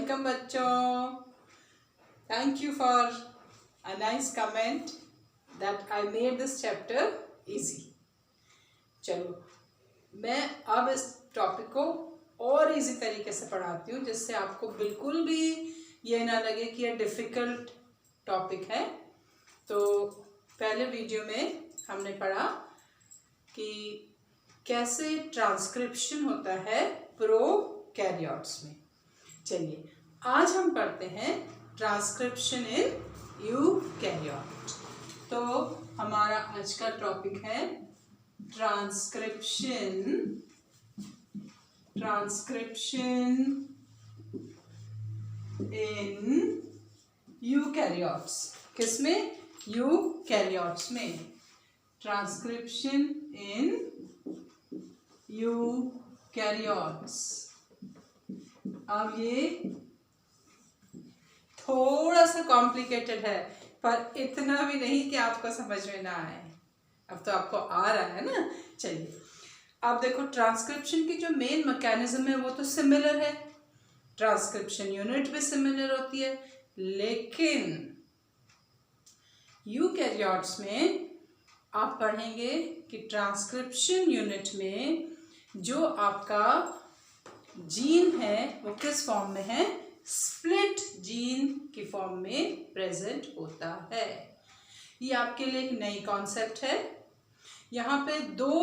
Welcome बच्चों। Thank you for a nice comment that I made this chapter easy. चलो मैं अब इस टॉपिक को और इजी तरीके से पढ़ाती हूँ जिससे आपको बिल्कुल भी ये ना लगे कि ये डिफ़िकल्ट टॉपिक है। तो पहले वीडियो में हमने पढ़ा कि कैसे ट्रांसक्रिप्शन होता है प्रोकैरियोट्स में। चलिए आज हम पढ़ते हैं ट्रांसक्रिप्शन इन यूकैरियोट। तो हमारा आज का टॉपिक है ट्रांसक्रिप्शन इन यूकैरियोट्स। किसमें? यूकैरियोट्स में। Transcription in eukaryotes. अब ये थोड़ा सा कॉम्प्लिकेटेड है पर इतना भी नहीं कि आपको समझ में ना आए। अब तो आपको आ रहा है ना। चलिए अब देखो, ट्रांसक्रिप्शन की जो मेन मैकेनिज्म है वो तो सिमिलर है, ट्रांसक्रिप्शन यूनिट भी सिमिलर होती है, लेकिन यूकैरियोट्स में आप पढ़ेंगे कि ट्रांसक्रिप्शन यूनिट में जो आपका जीन है वो किस फॉर्म में है? स्प्लिट जीन की फॉर्म में प्रेजेंट होता है। ये आपके लिए एक नई कॉन्सेप्ट है। यहाँ पे दो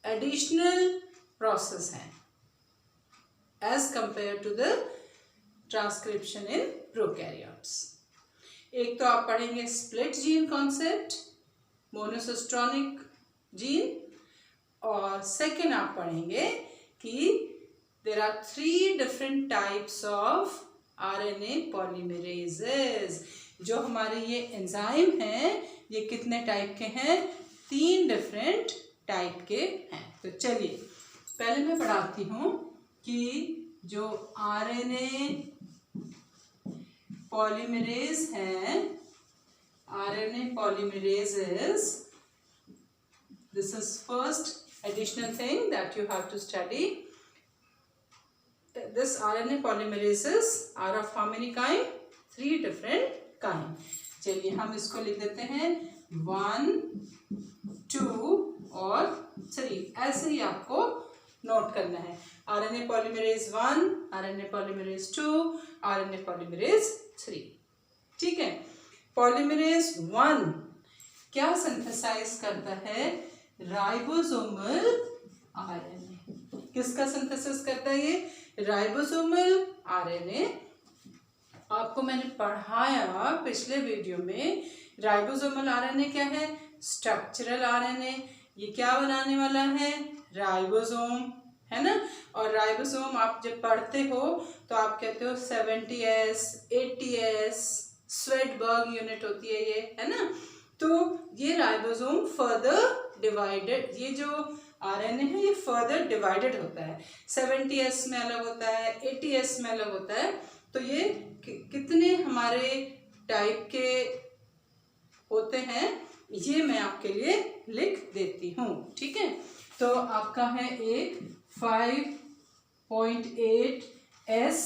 एडिशनल प्रोसेस हैं as compare to the transcription in prokaryotes. एक तो आप पढ़ेंगे split gene concept, monocistronic gene, और सेकेंड आप पढ़ेंगे कि there are 3 different types of RNA polymerases। जो हमारे ये एंजाइम हैं ये कितने टाइप के हैं? 3 डिफरेंट टाइप के हैं। तो चलिए पहले मैं पढ़ाती हूँ कि जो RNA polymerase हैं, RNA polymerases, this is first additional thing that you have to study. This RNA polymerases are of how many kind? 3 different kind. चलिए हम इसको लिख देते हैं 1, 2 और 3। ऐसे ही आपको नोट करना है। RNA polymerase 1, RNA polymerase 2, RNA polymerase 3। ठीक है। पॉलीमरेज 1 क्या सिंथेसाइज करता है? Ribosomal RNA। किसका सिंथेसिस करता है ये? Ribosomal RNA। आपको मैंने पढ़ाया पिछले वीडियो में, राइबोसोमल RNA क्या है? Structural RNA। ये क्या बनाने वाला है? राइबोसोम, है ना। और राइबोसोम आप जब पढ़ते हो तो आप कहते हो 70S 80S स्वेडबर्ग यूनिट होती है ये, है ना। तो ये राइबोसोम फर्दर डिवाइडेड, ये जो RNA है ये फर्दर डिवाइडेड होता है। 70S में अलग होता है, 80S में अलग होता है। तो ये कितने हमारे टाइप के होते हैं ये मैं आपके लिए लिख देती हूँ। ठीक है। तो आपका है एक 5.8S,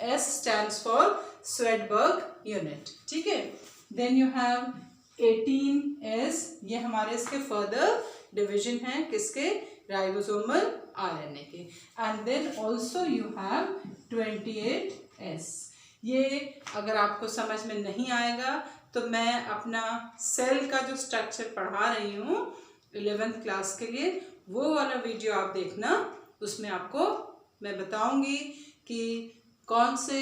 S stands for Svedberg unit. ठीक है। देन यू हैव 18S, ये हमारे इसके फर्दर डिवीजन है किसके? राइबोसोमल RNA के। And then also you have 28S। ये अगर आपको समझ में नहीं आएगा तो मैं अपना सेल का जो स्ट्रक्चर पढ़ा रही हूँ 11th क्लास के लिए, वो वाला वीडियो आप देखना। उसमें आपको मैं बताऊंगी कि कौन से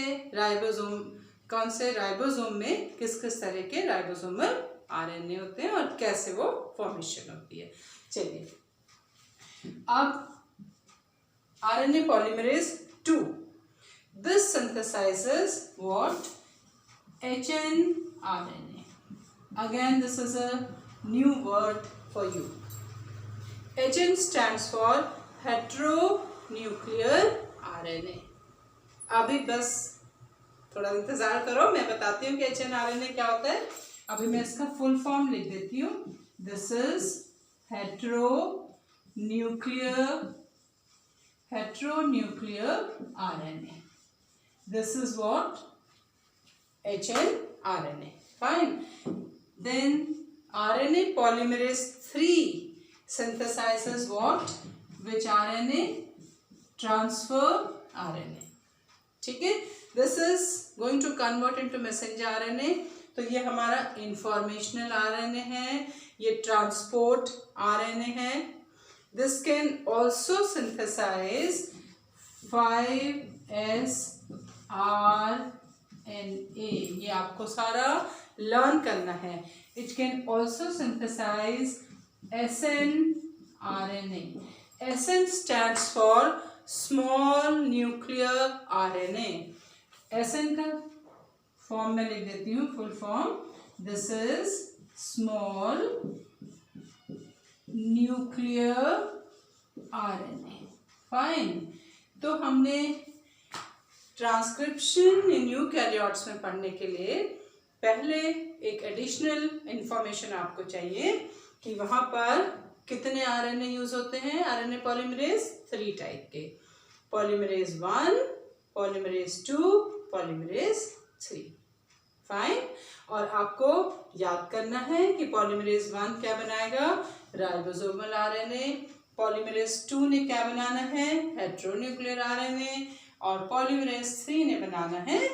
राइबोसोम में किस किस तरह के राइबोसोमल RNA होते हैं और कैसे वो फॉर्मेशन होती है। चलिए अब RNA polymerase 2, this synthesizes what? hnRNA. Again this is a new word for you. HN stands for heteronuclear RNA। अभी बस थोड़ा इंतजार करो, मैं बताती हूँ कि hnRNA क्या होता है। अभी मैं इसका फुल फॉर्म लिख देती हूँ। This is heteronuclear RNA। This is what? hnRNA. Fine. Then RNA polymerase 3 synthesizes what? Which RNA? Transfer RNA. ठीक है. This is going to convert into messenger RNA. तो ये हमारा informational RNA है, ये transport RNA है. This can also synthesize 5sRNA. ये आपको सारा लर्न करना है. It can also synthesize snRNA. SN stands for small nuclear RNA. SN का फॉर्म में लिख देती हूँ, full form. This is small nuclear RNA. Fine. तो हमने ट्रांसक्रिप्शन इन यूकैरियोट्स में पढ़ने के लिए पहले एक एडिशनल इंफॉर्मेशन आपको चाहिए कि वहाँ पर कितने RNA यूज होते हैं. RNA पॉलीमरेज 3 टाइप के. Polymerase 1, polymerase 2, polymerase 3. फाइन. और आपको याद करना है कि पॉलीमरेज 1 क्या बनाएगा? Ribosomal RNA. पॉलीमरेज 2 ने क्या बनाना है? हेटेरोन्यूक्लियर RNA. और पॉलीमरेज 3 ने बनाना है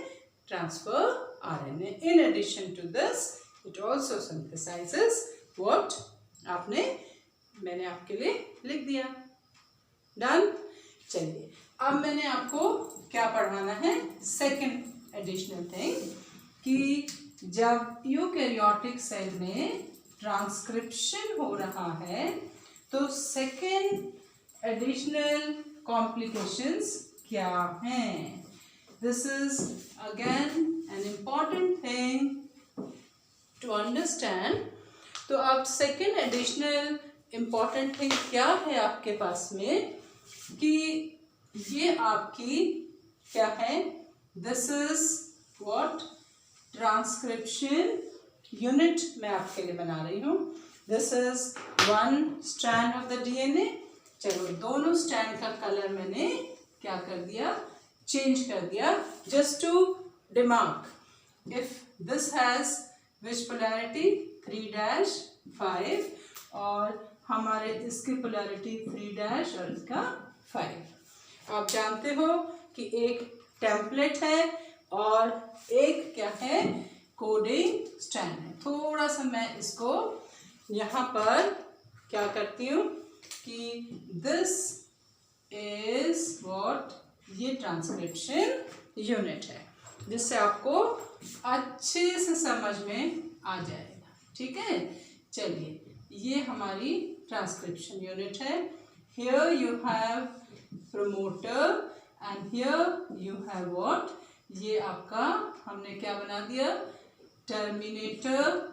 transfer RNA. In addition to this it also synthesises what? मैंने आपके लिए लिख दिया. डन. चलिए अब मैंने आपको क्या पढ़ाना है? सेकेंड एडिशनल थिंग कि जब यूकैरियोटिक सेल में ट्रांसक्रिप्शन हो रहा है तो सेकेंड एडिशनल कॉम्प्लिकेशंस क्या हैं? This is again an important thing to understand. तो अब सेकेंड एडिशनल इम्पॉर्टेंट थिंग क्या है आपके पास में कि ये आपकी क्या है? This is what? Transcription unit मैं आपके लिए बना रही हूँ. This is 1 strand of the DNA. चलो दोनों स्ट्रैंड का कलर मैंने क्या कर दिया? चेंज कर दिया. Just to demark if this has which polarity? 3-5 और हमारे इसकी पोलैरिटी 3- और इसका 5. आप जानते हो कि एक टेम्पलेट है और एक क्या है? कोडिंग स्ट्रैंड है. थोड़ा सा मैं इसको यहाँ पर क्या करती हूँ कि दिस इज व्हाट? ये ट्रांसक्रिप्शन यूनिट है, जिससे आपको अच्छे से समझ में आ जाएगा. ठीक है. चलिए ये हमारी ट्रांसक्रिप्शन यूनिट है. Here you have promoter and here you have what? ये आपका हमने क्या बना दिया? टर्मिनेटर.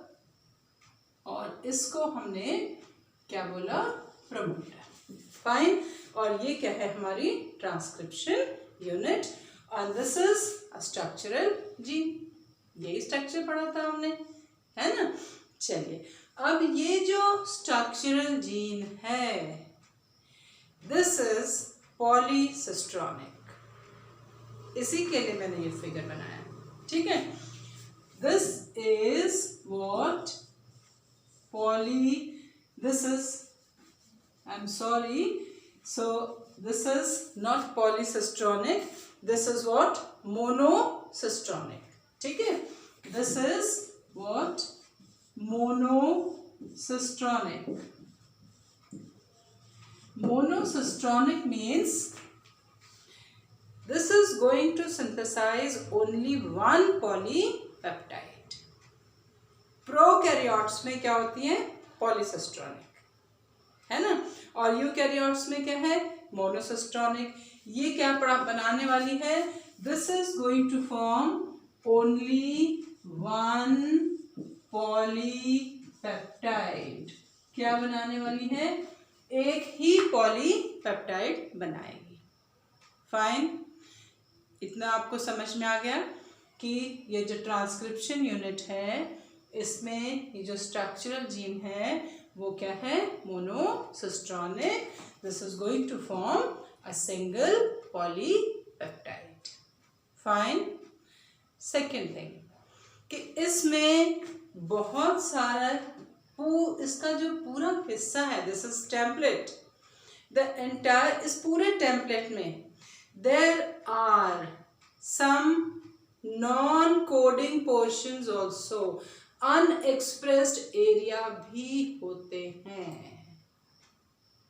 और इसको हमने क्या बोला? प्रमोटर. फाइन. और ये क्या है? हमारी transcription unit. And this is a structural gene. यही स्ट्रक्चर पढ़ा था हमने, है ना. चलिए अब ये जो स्ट्रक्चरल जीन है दिस इज पॉलीसिस्ट्रॉनिक. इसी के लिए मैंने ये फिगर बनाया. ठीक है. This is what? this is, I'm sorry, so this is not polycistronic, this is what? Monocistronic. ठीक है. This is what? Monocistronic. Monocistronic means this is going to synthesize only one polypeptide. Prokaryotes में क्या होती है? Polycistronic, है ना. और eukaryotes में क्या है? मोनोसिस्ट्रॉनिक. ये क्या बनाने वाली है? This is going to form only one polypeptide. क्या बनाने वाली है? एक ही पॉलीपेप्टाइड बनाएगी. फाइन. इतना आपको समझ में आ गया कि ये जो ट्रांसक्रिप्शन यूनिट है इसमें ये जो स्ट्रक्चरल जीन है वो क्या है? Monocistronic. This is going to form a single polypeptide. Fine. Second thing कि इसमें बहुत सारा इसका जो पूरा हिस्सा है, this is template, the entire, इस पूरे टेम्पलेट में there are some non coding portions also, unexpressed area भी होते हैं।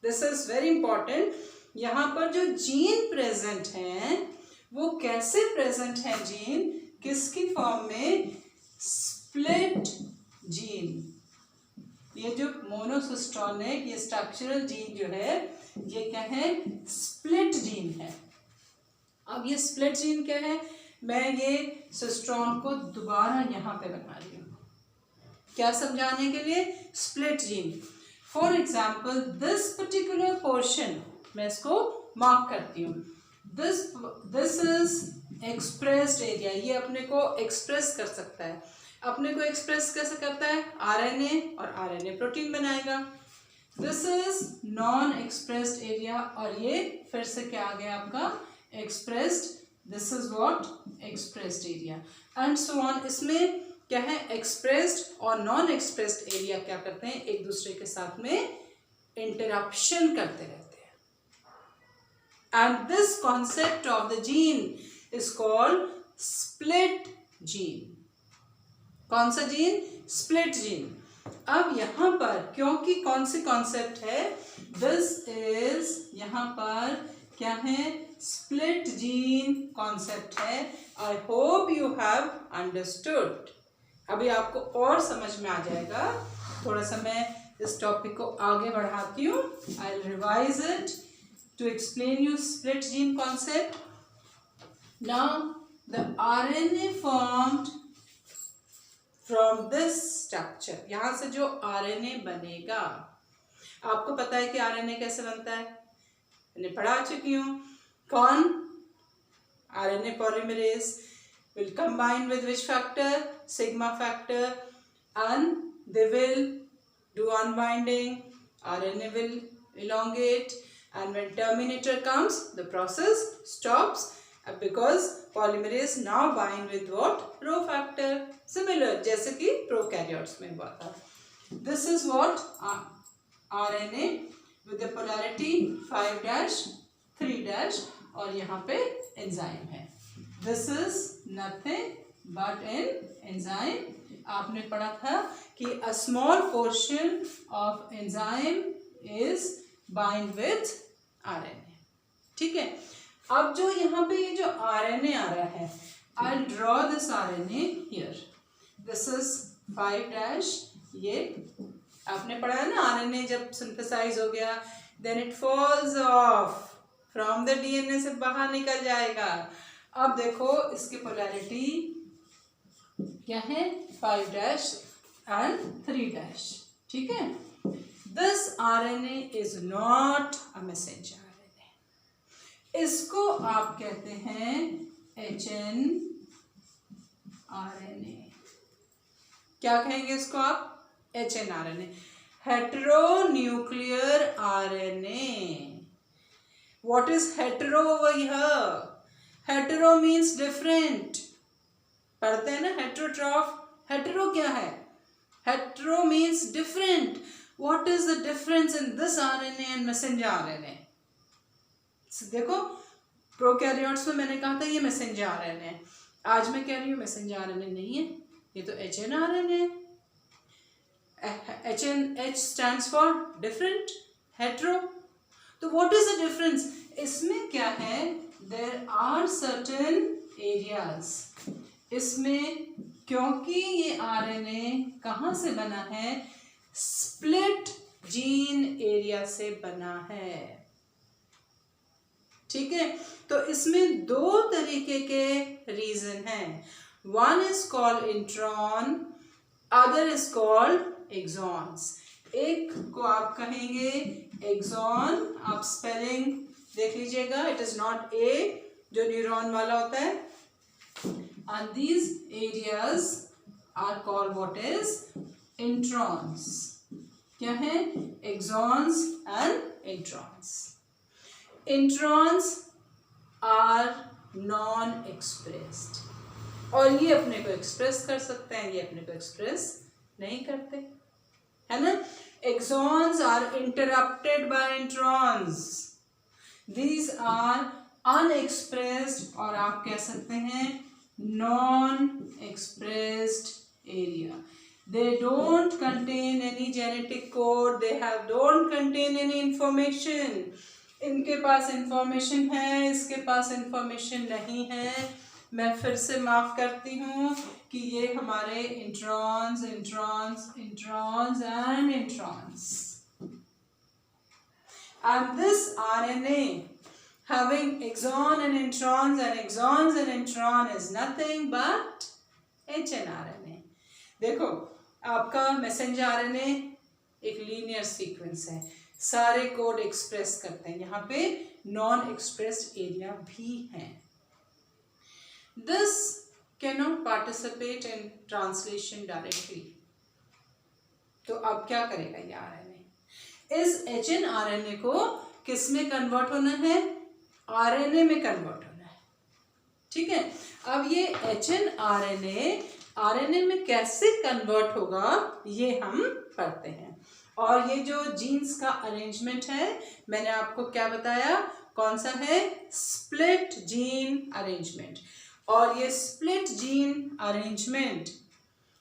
This is very important. यहाँ पर जो जीन प्रेजेंट हैं वो कैसे प्रेजेंट है? जीन किसकी फॉर्म में? Split gene. ये जो मोनोसिस्टोनिक, ये स्ट्रक्चरल जीन जो है, ये क्या है? स्प्लिट जीन है। अब ये स्प्लिट जीन क्या है? मैं ये सिस्ट्रॉन को दोबारा यहाँ पे बना रही हूँ, क्या समझाने के लिए? Split gene. For example this particular portion, मैं इसको मार्क करती हूँ, दिस इज एक्सप्रेस्ड एरिया। ये अपने को एक्सप्रेस कर सकता है। अपने को एक्सप्रेस कैसे करता है? आरएनए, और आरएनए प्रोटीन बनाएगा। This is non expressed area, और ये फिर से क्या आ गया आपका? Expressed. This is what? Expressed area and so on. इसमें क्या है? एक्सप्रेस्ड और नॉन एक्सप्रेस्ड एरिया क्या करते हैं? एक दूसरे के साथ में इंटरप्शन करते रहते हैं। And this concept of the gene is called split gene. कौन सा जीन? Split gene. अब यहाँ पर क्योंकि कौन सी कॉन्सेप्ट है? दिस इज, यहाँ पर क्या है? स्प्लिट जीन कॉन्सेप्ट है। I hope you have understood. अभी आपको और समझ में आ जाएगा। थोड़ा सा मैं इस टॉपिक को आगे बढ़ाती हूँ। I will revise it to explain you split gene concept. Now the RNA formed from this structure, यहाँ से जो आरएनए बनेगा, आपको पता है कि आरएनए कैसे बनता है? मैंने पढ़ा चुकी हूँ। कौन? RNA polymerase will combine with which factor? Sigma factor, and they will do unbinding. RNA will elongate, and when terminator comes, the process stops because polymerase now bind with what? Rho factor. Similar जैसे कि prokaryotes में हुआ था. This is what RNA with the polarity 5' 3' और यहाँ पे enzyme है. This is nothing but an enzyme. आपने पढ़ा था कि a small portion of enzyme is bind with RNA. ठीक है. अब जो यहाँ पे ये जो RNA आ रहा है, I'll draw this RNA here. This is 5'. ये आपने पढ़ा है ना, RNA जब synthesize हो गया, then it falls off from the DNA से बाहर निकल जाएगा. अब देखो इसकी पोलैरिटी क्या है? 5' and 3'. ठीक है. This RNA is not a messenger RNA. इसको आप कहते हैं HN RNA. क्या कहेंगे इसको आप? HN RNA. Heteronuclear RNA. What is hetero over here? Hetero means different. पढ़ते हैं ना heterotroph. Hetero क्या है? Hetero means different. What is the difference in this RNA and messenger RNA? देखो प्रोकैरियोट्स में मैंने कहा था ये मैसेंजर RNA है. आज मैं कह रही हूँ मैसेंजर RNA नहीं है, ये तो HN RNA है. H stands for different, hetero. तो what is the difference? इसमें क्या है? There are certain areas. इसमें क्योंकि ये RNA कहाँ से बना है? स्प्लिट जीन एरिया से बना है. ठीक है. तो इसमें दो तरीके के रीजन हैं. One is called intron, other is called exons. एक को आप कहेंगे एक्सॉन. आप स्पेलिंग देख लीजिएगा. इट इज नॉट ए जो न्यूरॉन वाला होता है. And these areas are called what is introns. क्या है? Exons and introns. Introns are non expressed, और ये अपने को एक्सप्रेस कर सकते हैं, ये अपने को एक्सप्रेस नहीं करते, है ना। Exons are interrupted by introns, these are unexpressed, और आप कह सकते हैं non expressed area. They don't contain any genetic code, they don't contain any information. इनके पास इंफॉर्मेशन है, इसके पास इंफॉर्मेशन नहीं है. मैं फिर से माफ करती हूँ कि ये हमारे introns introns introns and introns. And this RNA having exon and introns and exons and intron is nothing but hnRNA. देखो आपका मैसेंजर आरएनए एक लीनियर सीक्वेंस है, सारे कोड एक्सप्रेस करते हैं, यहाँ पे नॉन एक्सप्रेस्ड एरिया भी है. This can not participate in translation directly. तो अब क्या करेगा ये आरएनए? इस hnRNA को किस में कन्वर्ट होना है? आरएनए में कन्वर्ट होना है. ठीक है. अब ये hnRNA आरएनए में कैसे कन्वर्ट होगा ये हम पढ़ते हैं. और ये जो जीन्स का अरेंजमेंट है मैंने आपको क्या बताया, कौन सा है? Split gene arrangement. और ये split gene arrangement,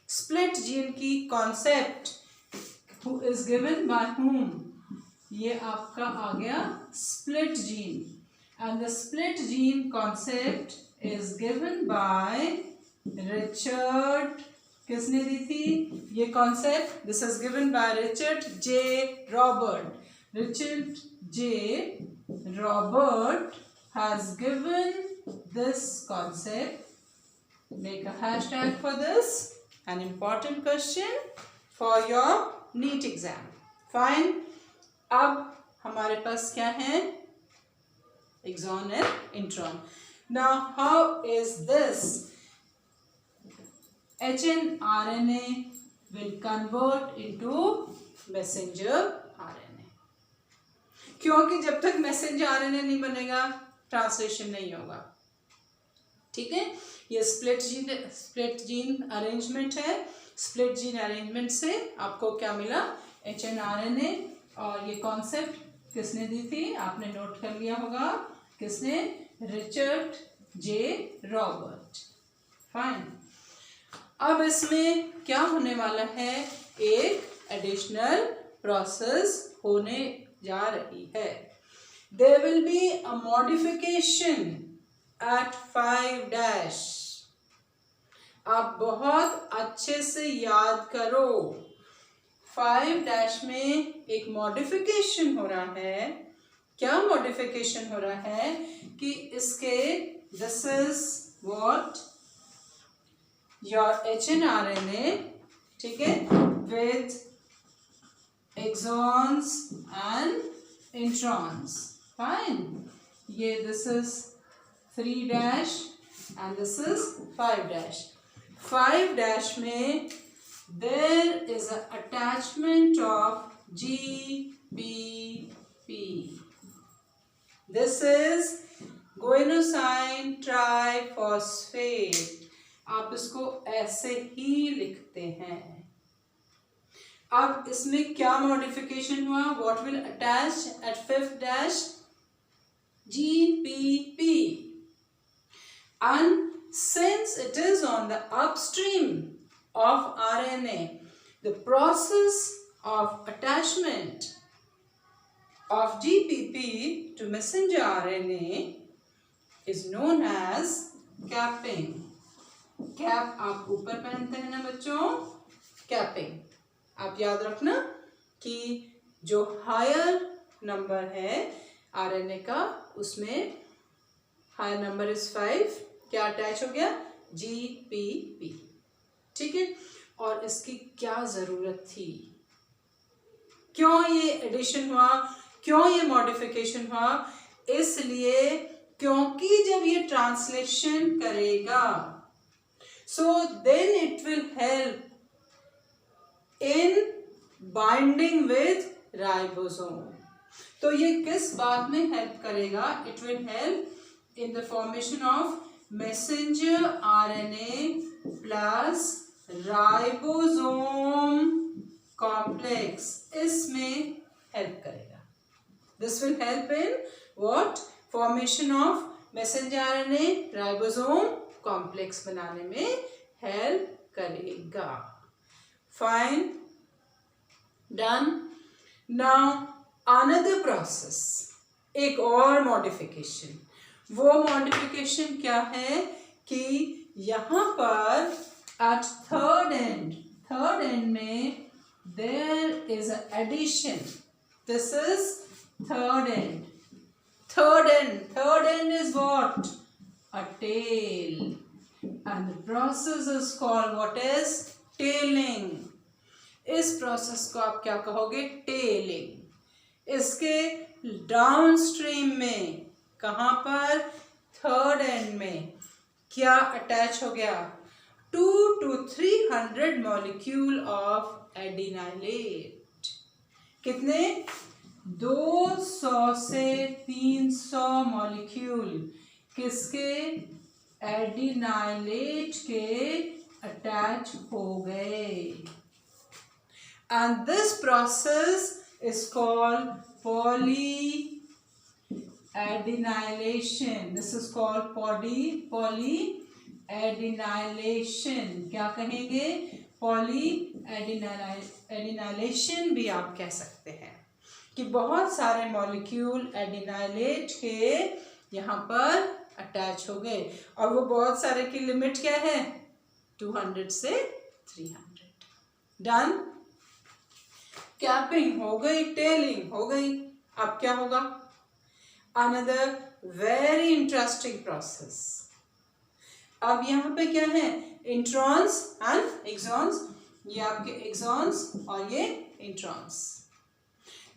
split gene की concept who is given by whom? ये आपका आ गया split gene. And the split gene concept is given by Richard. किसने दी थी ये concept? This is given by Richard J Robert. Richard J Robert has given this concept. Make a hashtag for this, an important question for your NEET exam. Fine. अब हमारे पास क्या है? Exon and intron. Now how is this hnRNA will convert into messenger RNA? क्योंकि जब तक messenger RNA नहीं बनेगा translation नहीं होगा. ठीक है. ये स्प्लिट जीन अरेंजमेंट है. स्प्लिट जीन अरेंजमेंट से आपको क्या मिला? hnRNA. और ये कॉन्सेप्ट किसने दी थी? आपने नोट कर लिया होगा. किसने? Richard J Robert. फाइन. अब इसमें क्या होने वाला है? एक एडिशनल प्रोसेस होने जा रही है. There will be a modification at 5'. आप बहुत अच्छे से याद करो. 5' में एक मॉडिफिकेशन हो रहा है. क्या मॉडिफिकेशन हो रहा है कि इसके this is what your hnRNA, ठीक है, with exons and introns. Fine. ये this is 3' and this is 5'. 5' में there is an attachment of GPP. This is guanosine triphosphate. आप इसको ऐसे ही लिखते हैं. अब इसमें क्या मॉडिफिकेशन हुआ? What will attach eight 5'? GPP. And since it is on the upstream of RNA, the process of attachment of GPP to messenger RNA is known as capping. Cap आप ऊपर पहनते हैं ना बच्चों, कैपिंग. आप याद रखना कि जो हायर नंबर है आरएनए का उसमें हायर नंबर इज 5. क्या अटैच हो गया? GPP. ठीक है. और इसकी क्या जरूरत थी? क्यों ये एडिशन हुआ? क्यों ये मॉडिफिकेशन हुआ? इसलिए क्योंकि जब ये ट्रांसलेशन करेगा so then it will help in binding with ribosome. तो ये किस बात में हेल्प करेगा? It will help in the formation of messenger RNA plus ribosome complex इसमें हेल्प करेगा. This will help in what? Formation of messenger RNA ribosome complex बनाने में हेल्प करेगा. Fine, done. Now another process, एक और modification. वो modification क्या है कि यहाँ पर at third end में there is an addition. This is third end. Third end is what? A tail. And the process is called what is? Tailing. इस process को आप क्या कहोगे? Tailing. इसके downstream में कहाँ पर? third end में क्या attach हो गया? 2 to 300 molecule of adenylate. कितने? 200 से 300 मॉलिक्यूल किसके? एडिनाइलेट के अटैच हो गए. And this process is called poly adenylation. This is called poly adenylation. क्या कहेंगे? पॉली एडिनाइलेशन भी आप कह सकते हैं कि बहुत सारे मॉलिक्यूल एडिनाइलेट के यहाँ पर अटैच हो गए. और वो बहुत सारे की लिमिट क्या है? 200 से 300. डन. कैपिंग हो गई, टेलिंग हो गई. अब क्या होगा? Another very interesting process. अब यहाँ पे क्या है? Introns and exons. ये आपके एक्सॉन्स और ये introns.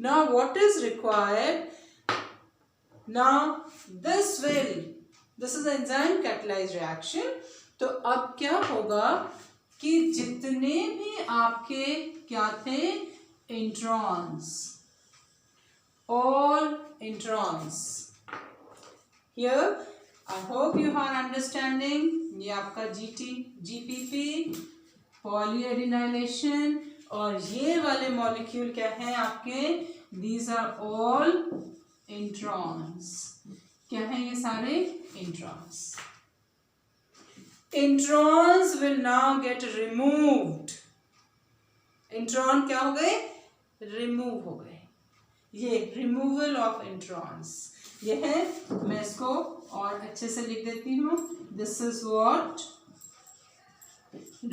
Now what is required? Now this is enzyme catalysed reaction. तो अब क्या होगा कि जितने भी आपके क्या थे? Introns, all introns. Here I hope you are understanding. ये आपका GPP polyadenylation. और ये वाले मॉलिक्यूल क्या हैं आपके? These are all introns. क्या हैं ये सारे? Introns. Introns will now get removed. Intron क्या हो गए? Remove हो गए. ये removal of introns. ये है, मैं इसको और अच्छे से लिख देती हूँ. This is what?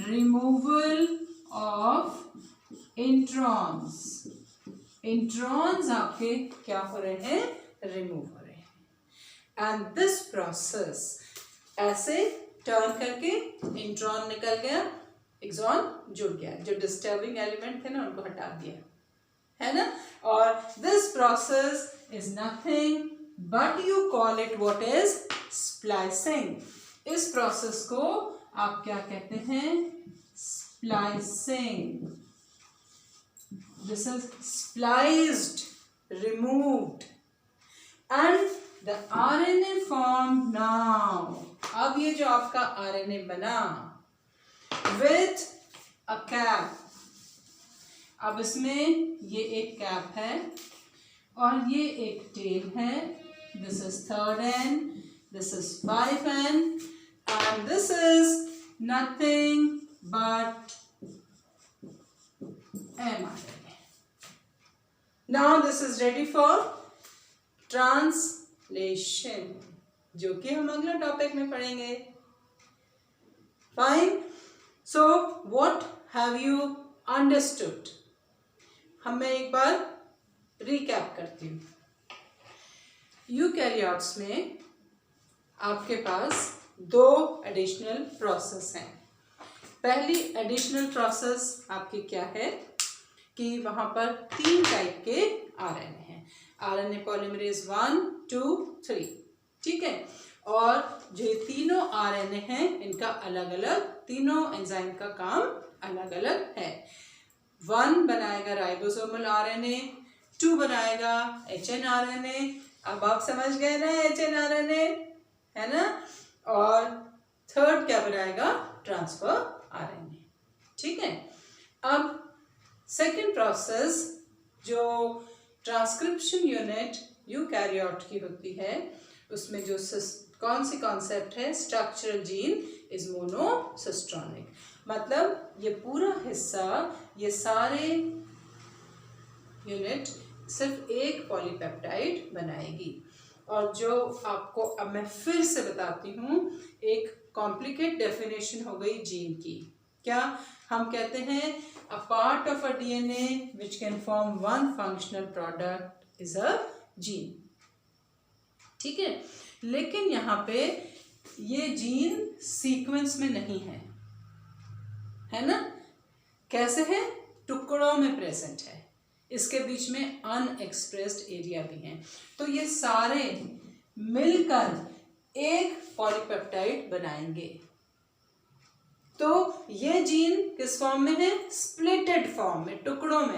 Removal of introns. Introns आपके क्या हो रहे हैं? रिमूव हो रहे हैं. एंड दिस प्रोसेस ऐसे टर्न करके इंट्रॉन निकल गया, एक्सॉन जुड़ गया. जो डिस्टर्बिंग एलिमेंट थे ना उनको हटा दिया, है ना. और this process is nothing but you call it what is? Splicing. इस प्रोसेस को आप क्या कहते हैं? Splicing. This is spliced, removed, and the RNA formed now. अब ये जो आपका RNA बना with a cap. अब इसमें ये एक कैप है और ये एक टेल है. This is third end, this is 5N, and this is nothing but mRNA. Now this is ready for translation, जो कि हम अगला टॉपिक में पढ़ेंगे. Fine. So what have you understood? मैं एक बार रिकैप करती हूँ. यूकैरियोट्स में आपके पास 2 एडिशनल प्रोसेस हैं. पहली एडिशनल प्रोसेस आपकी क्या है कि वहाँ पर 3 टाइप के आरएनए हैं. RNA polymerase 1, 2, 3. ठीक है. और जो तीनों आरएनए हैं इनका अलग अलग, तीनों एंजाइम का काम अलग अलग है. 1 बनाएगा राइबोसोमल आरएनए, 2 बनाएगा एचएनआरएनए. अब आप समझ गए ना एचएनआरएनए? है ना, और थर्ड क्या बनाएगा, ट्रांसफर आरएनए। ठीक है, अब सेकेंड प्रोसेस जो ट्रांसक्रिप्शन यूनिट यूकैरियोट की होती है, उसमें जो कौन सी कॉन्सेप्ट है, स्ट्रक्चरल जीन इज मोनोसिस्ट्रॉनिक, मतलब ये पूरा हिस्सा, ये सारे यूनिट सिर्फ एक पॉलीपेप्टाइड बनाएगी। और जो आपको अब मैं फिर से बताती हूँ, एक कॉम्प्लिकेट डेफिनेशन हो गई जीन की। क्या हम कहते हैं, a part of a DNA which can form one functional product is a gene. ठीक है, लेकिन यहाँ पे ये जीन सीक्वेंस में नहीं है ना, कैसे है, टुकड़ों में प्रेजेंट है, इसके बीच में अनएक्सप्रेस्ड एरिया भी है। तो ये सारे मिलकर एक पॉलीपेप्टाइड बनाएंगे। तो ये जीन किस फॉर्म में है, स्प्लिटेड फॉर्म में, टुकड़ों में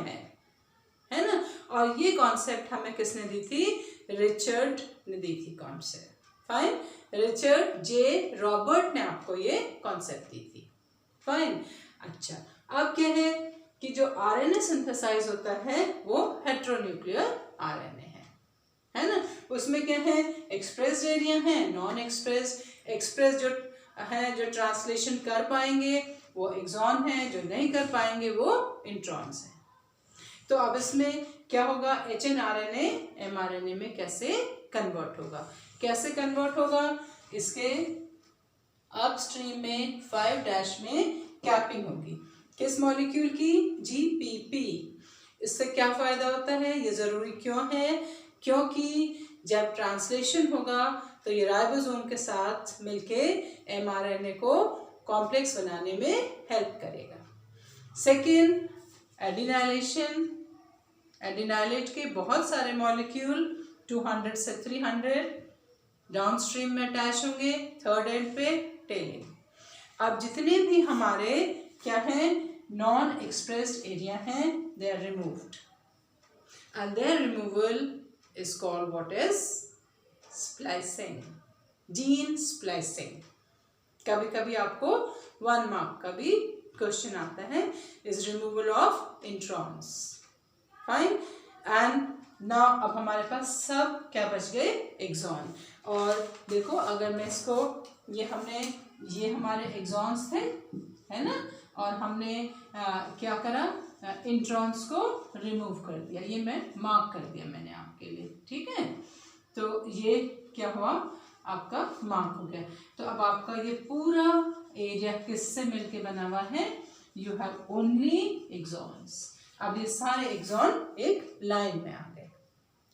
है ना। और ये कॉन्सेप्ट हमें किसने दी थी, रिचर्ड ने दी थी concept. Fine, Richard J Robert ने आपको ये कॉन्सेप्ट दी थी। फाइन, अच्छा, अब क्या है कि जो आरएनए सिंथेसाइज होता है वो हेटेरोन्यूक्लियर आरएनए है ना। उसमें क्या है, एक्सप्रेस्ड एरिया है, नॉन एक्सप्रेस्ड। एक्सप्रेस जो है, जो ट्रांसलेशन कर पाएंगे वो एक्सॉन है, जो नहीं कर पाएंगे वो इंट्रॉन्स है। तो अब इसमें क्या होगा, एचएनआरएनए एमआरएनए में कैसे कन्वर्ट होगा, कैसे कन्वर्ट होगा, इसके अपस्ट्रीम में 5' में कैपिंग होगी, किस मॉलिक्यूल की, जीपीपी। इससे क्या फायदा होता है, ये जरूरी क्यों है, क्योंकि जब ट्रांसलेशन होगा तो ये राइबोसोम के साथ मिलके एमआरएनए को कॉम्प्लेक्स बनाने में हेल्प करेगा। Second, adenylation. एडिनाइलेट के बहुत सारे मॉलिक्यूल 200 से 300 डाउनस्ट्रीम में अटैच होंगे, थर्ड एंड पे टेलिंग। अब जितने भी हमारे क्या हैं, नॉन एक्सप्रेस्ड एरिया हैं, they are removed and their removal is called what is splicing, gene splicing। कभी कभी आपको 1 मार्क का भी क्वेश्चन आता है, is removal of introns। Fine, and now अब हमारे पास सब क्या बच गए, एक्सॉन। और देखो अगर मैं इसको, ये हमारे एक्सॉन्स थे, है ना, और हमने क्या करा, इंट्रॉन्स को रिमूव कर दिया, ये मैं मार्क कर दिया मैंने आपके लिए। ठीक है, तो ये क्या हुआ, आपका मार्क हो गया। तो अब आपका ये पूरा एरिया किससे मिलके बना हुआ है, यू हैव ओनली एक्सॉन्स। अब ये सारे एक्सॉन एक लाइन में आ गए,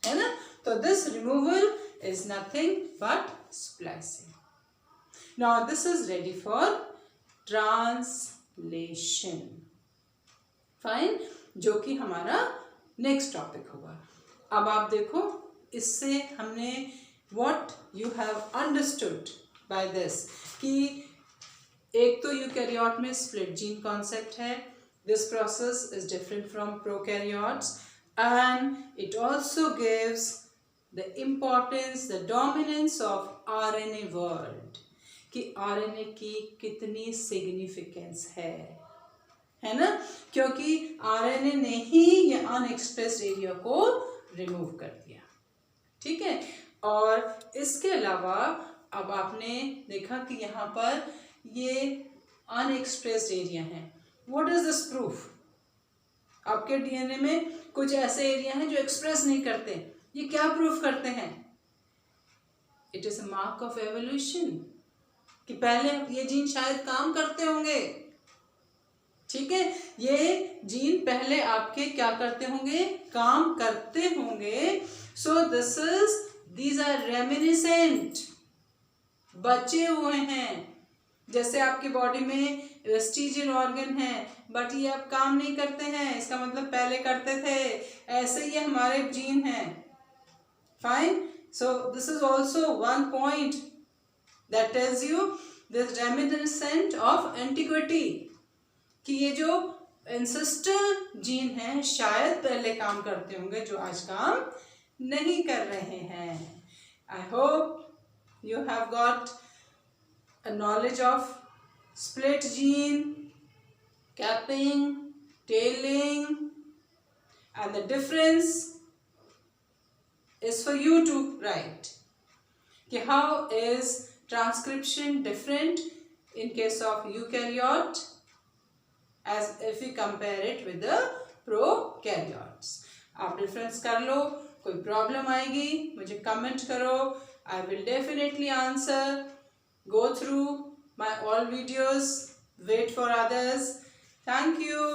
है ना। तो this removal is nothing but splicing. Now this is ready for translation. Fine, जो कि हमारा नेक्स्ट टॉपिक होगा। अब आप देखो, इससे हमने what you have understood by this, कि एक तो यूकैरियोट में स्प्लिट जीन कॉन्सेप्ट है, this process is different from prokaryotes, and it also gives the importance, the dominance of RNA world, कि आरएनए की कितनी सिग्निफिकेंस है ना, क्योंकि आरएनए ने ही ये अनएक्सप्रेस्ड एरिया को रिमूव कर दिया। ठीक है, और इसके अलावा अब आपने देखा कि यहाँ पर ये अनएक्सप्रेस्ड एरिया है। व्हाट इज दिस प्रूफ, आपके डीएनए में कुछ ऐसे एरिया हैं जो एक्सप्रेस नहीं करते, ये क्या प्रूफ करते हैं, it is a mark of evolution, कि पहले ये जीन शायद काम करते होंगे। ठीक है, ये जीन पहले आपके क्या करते होंगे, काम करते होंगे। सो दीज आर रेमिनिसेंट, बचे हुए हैं। जैसे आपकी बॉडी में वेस्टिजियल ऑर्गन है, बट ये अब काम नहीं करते हैं, इसका मतलब पहले करते थे, ऐसे ही हमारे जीन हैं। Fine, so this is also one point that tells you this reminiscent of antiquity, कि ये जो एंसेस्टर जीन हैं शायद पहले काम करते होंगे जो आज काम नहीं कर रहे हैं। I hope you have got a knowledge of split gene, capping, tailing, and the difference is for you to write. Okay, how is transcription different in case of eukaryote as if we compare it with the prokaryotes? आप difference कर लो, कोई problem आएगी मुझे comment करो, I will definitely answer. Go through my all videos, wait for others. Thank you.